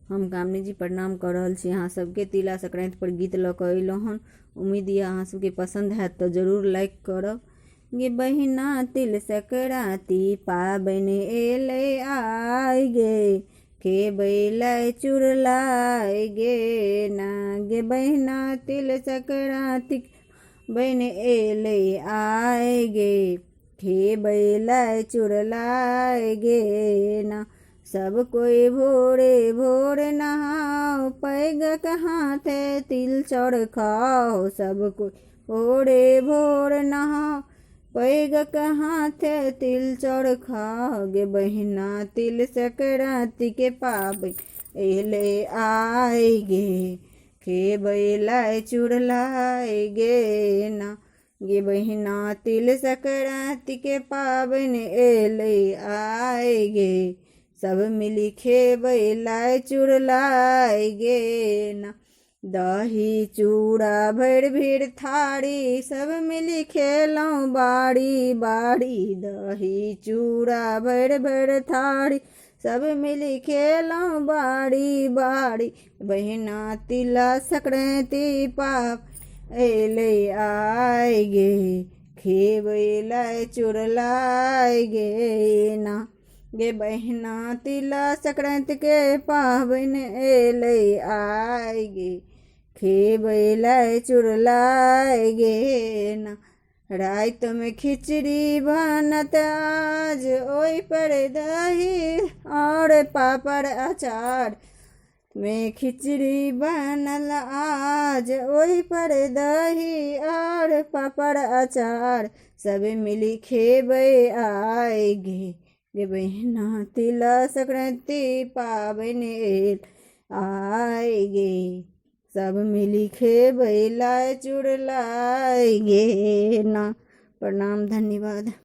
हम कामनी जी प्रणाम कर रहल छी अहाँ सबके। तिला संक्रांति पर गीत लऽ कऽ अयलहुँ हन। उम्मीद यऽ अहाँ सबके पसंद हैत तो जरूर लाइक करब। गे बहिना तिल संक्रांति पाबनि एलै आइ गे, खेबै चुड़लाइ गे ना। गे बहिना तिल संक्रांति बनि एलै आइ गे, खेबै चुड़लाइ गे ना। सब कोई भोरे भोरे नहाओ, पैगक हाथे तिल चाउर खाओ। सब कोई भोरे भोर नहाओ, पैगक हाथे तिल चाउर खाओ। गे बहिना तिल संक्रांति के पाबनि एले आइ गे, खेबै चुड़लाइ गे ना। गे बहिना तिल संक्रांति के पाबनि एले आइ गे, सब मिली खेबै चुड़लाइ गे ना। दही चूड़ा भरि भीड़ थारी, सब मिली खेलौं बाड़ी बाड़ी। दही चूड़ा भरि भरि थारी, सब मिली खेलौं बाड़ी बाड़ी। बहिना तिला संक्रांति पाप एले आइ गे, खेबै चुड़लाइ गे ना। गे बहिना तिला संक्रांति के पाबनि एले आइ गे, खेबै चुड़लाइ गे ना। राति में खिचड़ी बनत आज, ओहि पर दही और पापड़ अचार। में खिचड़ी बनल आज, ओहि पर दही और पापड़ अचार। सब मिली खेबै आइ गे, गे बहिना तिला संक्रांति पाबनि एल आइ गे। सब मिली खेबै चुड़लाइ गे ना। प्रणाम, धन्यवाद।